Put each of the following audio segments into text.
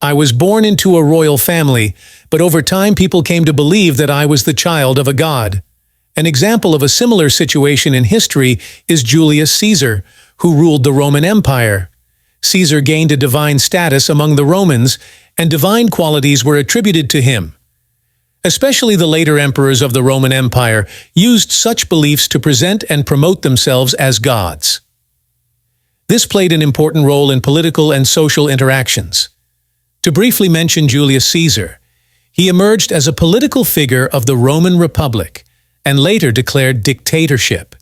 I was born into a royal family, but over time people came to believe that I was the child of a god. An example of a similar situation in history is Julius Caesar, who ruled the Roman Empire. Caesar gained a divine status among the Romans, and divine qualities were attributed to him. Especially the later emperors of the Roman Empire used such beliefs to present and promote themselves as gods. This played an important role in political and social interactions. To briefly mention Julius Caesar, he emerged as a political figure of the Roman Republic and later declared dictatorship.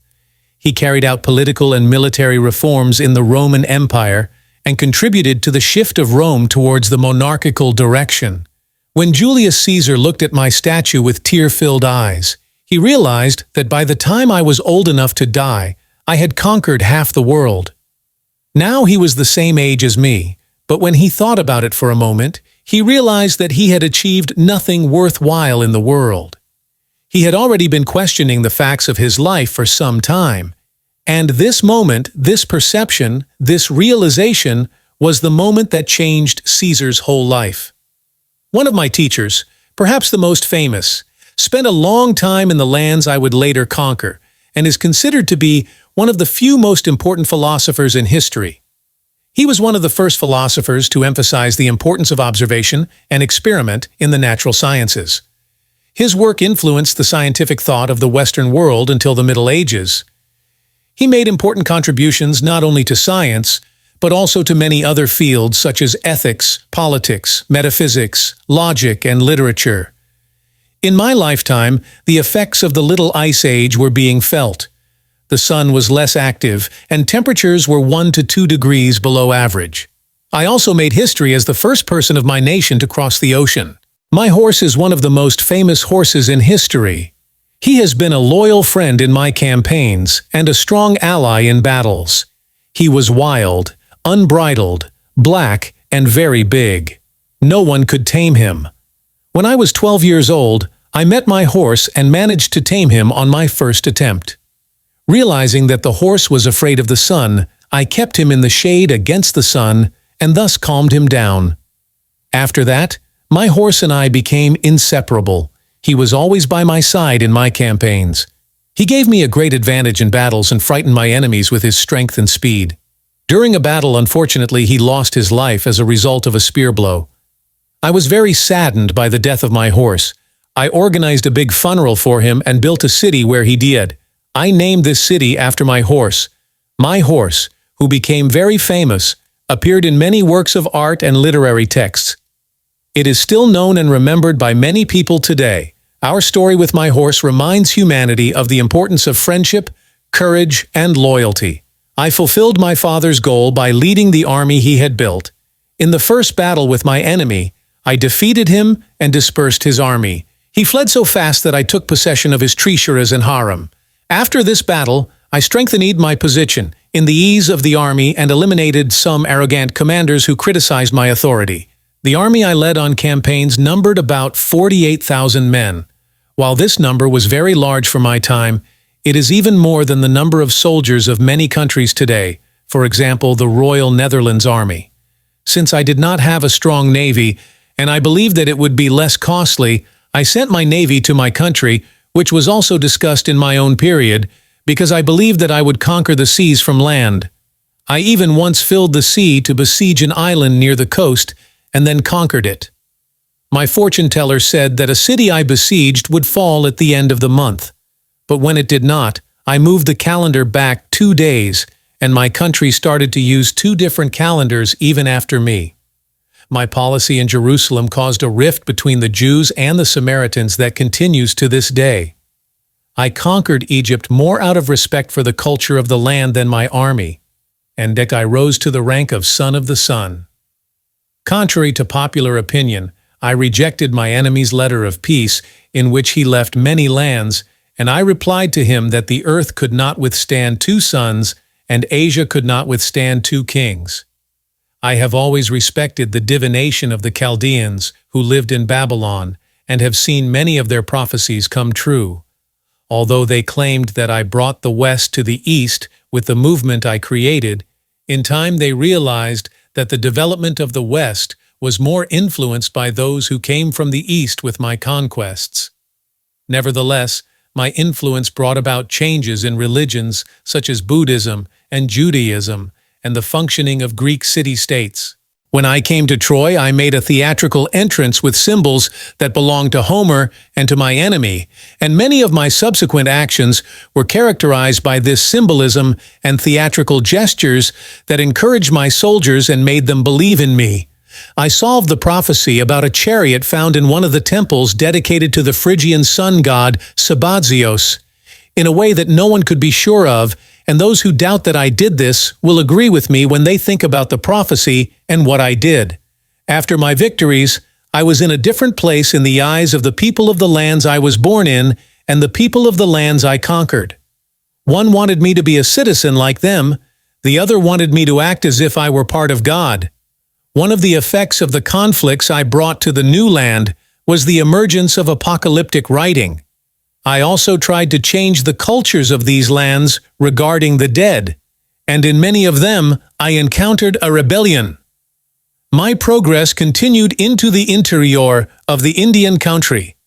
He carried out political and military reforms in the Roman Empire and contributed to the shift of Rome towards the monarchical direction. When Julius Caesar looked at my statue with tear-filled eyes, he realized that by the time I was old enough to die, I had conquered half the world. Now he was the same age as me, but when he thought about it for a moment, he realized that he had achieved nothing worthwhile in the world. He had already been questioning the facts of his life for some time, and this moment, this perception, this realization was the moment that changed Caesar's whole life. One of my teachers, perhaps the most famous, spent a long time in the lands I would later conquer, and is considered to be one of the few most important philosophers in history. He was one of the first philosophers to emphasize the importance of observation and experiment in the natural sciences. His work influenced the scientific thought of the Western world until the Middle Ages. He made important contributions not only to science, but also to many other fields such as ethics, politics, metaphysics, logic, and literature. In my lifetime, the effects of the Little Ice Age were being felt. The sun was less active, and temperatures were 1 to 2 degrees below average. I also made history as the first person of my nation to cross the ocean. My horse is one of the most famous horses in history. He has been a loyal friend in my campaigns and a strong ally in battles. He was wild, unbridled, black, and very big. No one could tame him. When I was 12 years old, I met my horse and managed to tame him on my first attempt. Realizing that the horse was afraid of the sun, I kept him in the shade against the sun and thus calmed him down. After that, my horse and I became inseparable. He was always by my side in my campaigns. He gave me a great advantage in battles and frightened my enemies with his strength and speed. During a battle, unfortunately, he lost his life as a result of a spear blow. I was very saddened by the death of my horse. I organized a big funeral for him and built a city where he died. I named this city after my horse. My horse, who became very famous, appeared in many works of art and literary texts. It is still known and remembered by many people today. Our story with my horse reminds humanity of the importance of friendship, courage, and loyalty. I fulfilled my father's goal by leading the army he had built. In the first battle with my enemy, I defeated him and dispersed his army. He fled so fast that I took possession of his treasuries and harem. After this battle, I strengthened my position in the ease of the army and eliminated some arrogant commanders who criticized my authority. The army I led on campaigns numbered about 48,000 men. While this number was very large for my time, it is even more than the number of soldiers of many countries today, for example, the Royal Netherlands Army. Since I did not have a strong navy, and I believed that it would be less costly, I sent my navy to my country, which was also discussed in my own period, because I believed that I would conquer the seas from land. I even once filled the sea to besiege an island near the coast, and then conquered it. My fortune teller said that a city I besieged would fall at the end of the month. But when it did not, I moved the calendar back 2 days, and my country started to use 2 different calendars even after me. My policy in Jerusalem caused a rift between the Jews and the Samaritans that continues to this day. I conquered Egypt more out of respect for the culture of the land than my army, and I rose to the rank of son of the sun. Contrary to popular opinion, I rejected my enemy's letter of peace, in which he left many lands, and I replied to him that the earth could not withstand 2 suns, and Asia could not withstand 2 kings. I have always respected the divination of the Chaldeans who lived in Babylon, and have seen many of their prophecies come true. Although they claimed that I brought the West to the East with the movement I created, in time they realized that the development of the West was more influenced by those who came from the East with my conquests. Nevertheless, my influence brought about changes in religions such as Buddhism and Judaism and the functioning of Greek city-states. When I came to Troy, I made a theatrical entrance with symbols that belonged to Homer and to my enemy, and many of my subsequent actions were characterized by this symbolism and theatrical gestures that encouraged my soldiers and made them believe in me. I solved the prophecy about a chariot found in one of the temples dedicated to the Phrygian sun god Sabazios in a way that no one could be sure of, and those who doubt that I did this will agree with me when they think about the prophecy and what I did. After my victories, I was in a different place in the eyes of the people of the lands I was born in and the people of the lands I conquered. One wanted me to be a citizen like them, the other wanted me to act as if I were part of God. One of the effects of the conflicts I brought to the new land was the emergence of apocalyptic writing. I also tried to change the cultures of these lands regarding the dead, and in many of them I encountered a rebellion. My progress continued into the interior of the Indian country.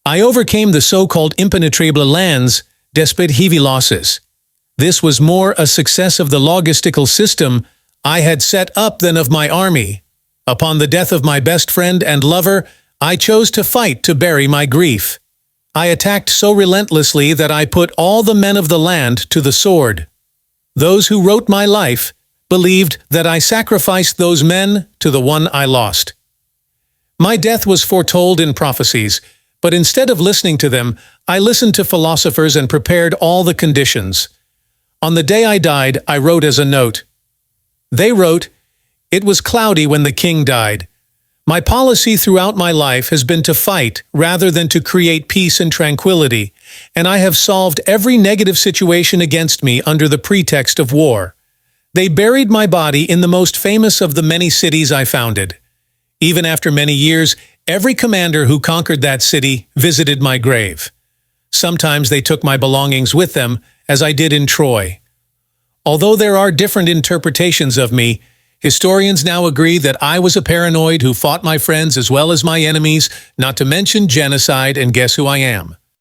I overcame the so-called impenetrable lands, despite heavy losses. This was more a success of the logistical system I had set up than of my army. Upon the death of my best friend and lover, I chose to fight to bury my grief. I attacked so relentlessly that I put all the men of the land to the sword. Those who wrote my life believed that I sacrificed those men to the one I lost. My death was foretold in prophecies, but instead of listening to them, I listened to philosophers and prepared all the conditions. On the day I died, I wrote as a note. They wrote, "It was cloudy when the king died. My policy throughout my life has been to fight rather than to create peace and tranquility, and I have solved every negative situation against me under the pretext of war. They buried my body in the most famous of the many cities I founded. Even after many years, every commander who conquered that city visited my grave. Sometimes they took my belongings with them, as I did in Troy. Although there are different interpretations of me, historians now agree that I was a paranoid who fought my friends as well as my enemies, not to mention genocide, and guess who I am?